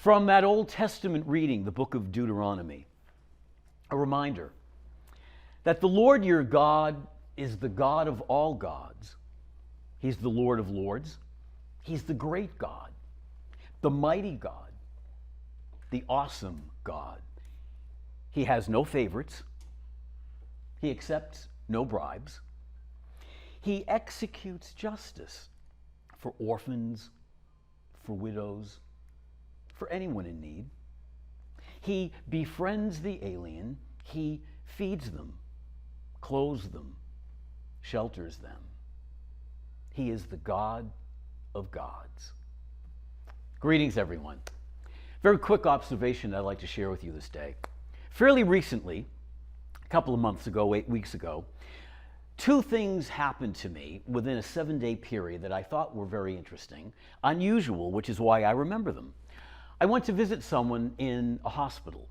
From that Old Testament reading, the book of Deuteronomy, a reminder that the Lord your God is the God of all gods. He's the Lord of lords. He's the great God, the mighty God, the awesome God. He has no favorites. He accepts no bribes. He executes justice for orphans, for widows, for anyone in need. He befriends the alien. He feeds them, clothes them, shelters them. He is the God of gods. Greetings, everyone. Very quick observation I'd like to share with you this day. Fairly recently, a couple of months ago, 8 weeks ago, two things happened to me within a 7-day period that I thought were very interesting, unusual, which is why I remember them. I went to visit someone in a hospital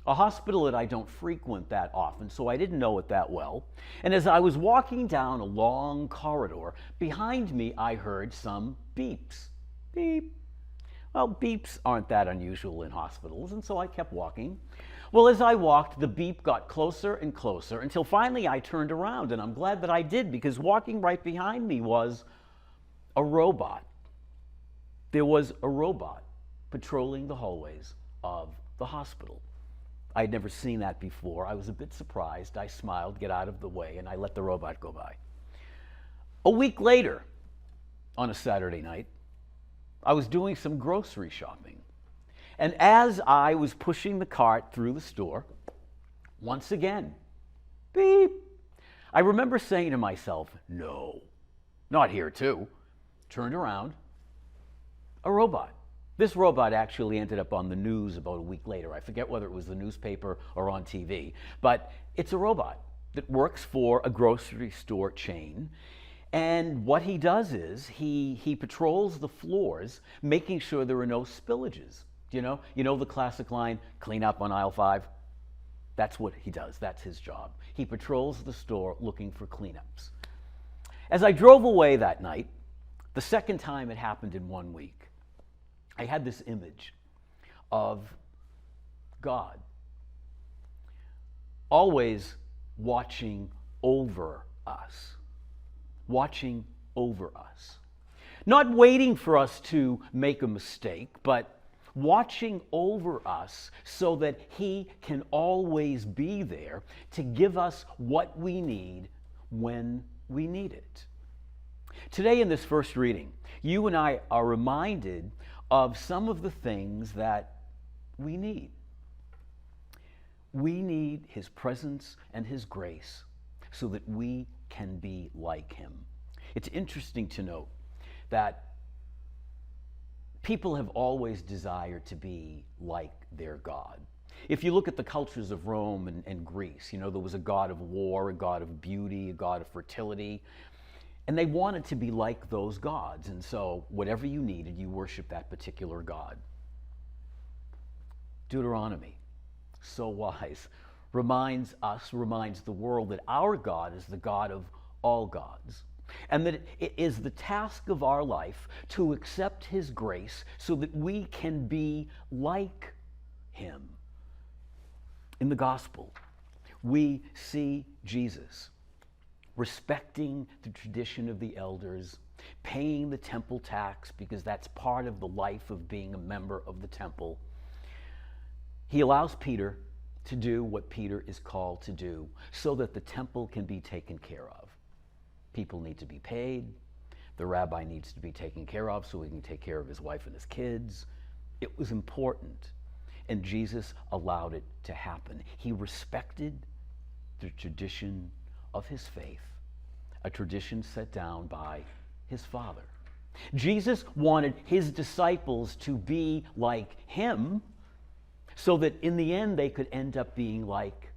that I don't frequent that often, so I didn't know it that well. And as I was walking down a long corridor, behind me I heard some beeps. Beep. Well, beeps aren't that unusual in hospitals, and so I kept walking. Well, as I walked, the beep got closer and closer until finally I turned around, and I'm glad that I did, because walking right behind me was a robot. There was a robot patrolling the hallways of the hospital. I had never seen that before. I was a bit surprised. I smiled, get out of the way, and I let the robot go by. A week later, on a Saturday night, I was doing some grocery shopping. And as I was pushing the cart through the store, once again, beep, I remember saying to myself, no, not here too. Turned around, a robot. This robot actually ended up on the news about a week later. I forget whether it was the newspaper or on TV, but it's a robot that works for a grocery store chain. And what he does is he patrols the floors, making sure there are no spillages. You know the classic line, clean up on aisle 5? That's what he does. That's his job. He patrols the store looking for cleanups. As I drove away that night, the second time it happened in 1 week, I had this image of God always watching over us. Watching over us. Not waiting for us to make a mistake, but watching over us so that He can always be there to give us what we need when we need it. Today in this first reading, you and I are reminded of some of the things that we need. We need His presence and His grace so that we can be like Him. It's interesting to note that people have always desired to be like their God. If you look at the cultures of Rome and Greece, there was a god of war, a god of beauty, a god of fertility, and they wanted to be like those gods. And so whatever you needed, you worship that particular god. Deuteronomy, so wise, reminds the world that our God is the God of all gods, and that it is the task of our life to accept His grace so that we can be like Him. In the gospel, we see Jesus respecting the tradition of the elders, paying the temple tax because that's part of the life of being a member of the temple. He allows Peter to do what Peter is called to do so that the temple can be taken care of. People need to be paid. The rabbi needs to be taken care of so he can take care of his wife and his kids. It was important, and Jesus allowed it to happen. He respected the tradition of His faith, a tradition set down by His Father. Jesus wanted His disciples to be like Him so that in the end they could end up being like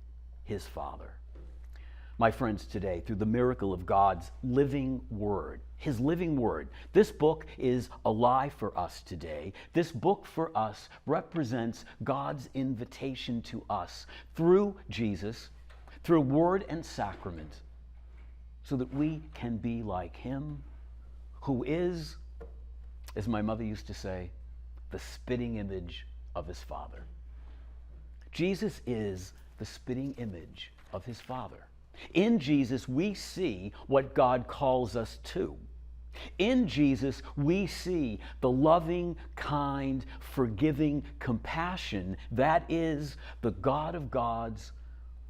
His Father. My friends, today, through the miracle of God's living Word, His living Word, this book is alive for us today. This book for us represents God's invitation to us through Jesus, through Word and Sacrament, so that we can be like Him, who is, as my mother used to say, the spitting image of his Father. Jesus is the spitting image of his Father. In Jesus, we see what God calls us to. In Jesus, we see the loving, kind, forgiving compassion that is the God of gods,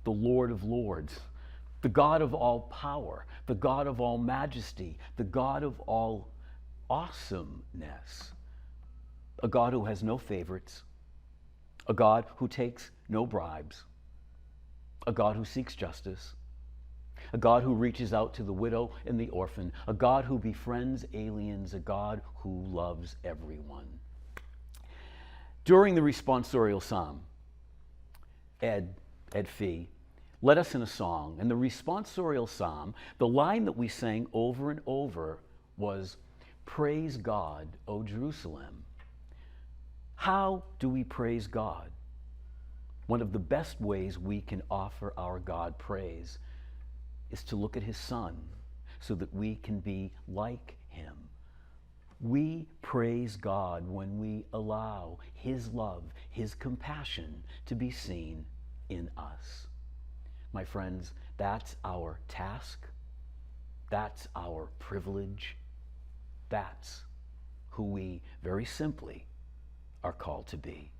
the Lord of lords, the God of all power, the God of all majesty, the God of all awesomeness, a God who has no favorites, a God who takes no bribes, a God who seeks justice, a God who reaches out to the widow and the orphan, a God who befriends aliens, a God who loves everyone. During the responsorial psalm, Ed Fee led us in a song, and the responsorial psalm, the line that we sang over and over was, "Praise God, O Jerusalem." How do we praise God? One of the best ways we can offer our God praise is to look at his Son so that we can be like him. We praise God when we allow his love, his compassion to be seen in us. My friends, that's our task. That's our privilege. That's who we very simply are called to be.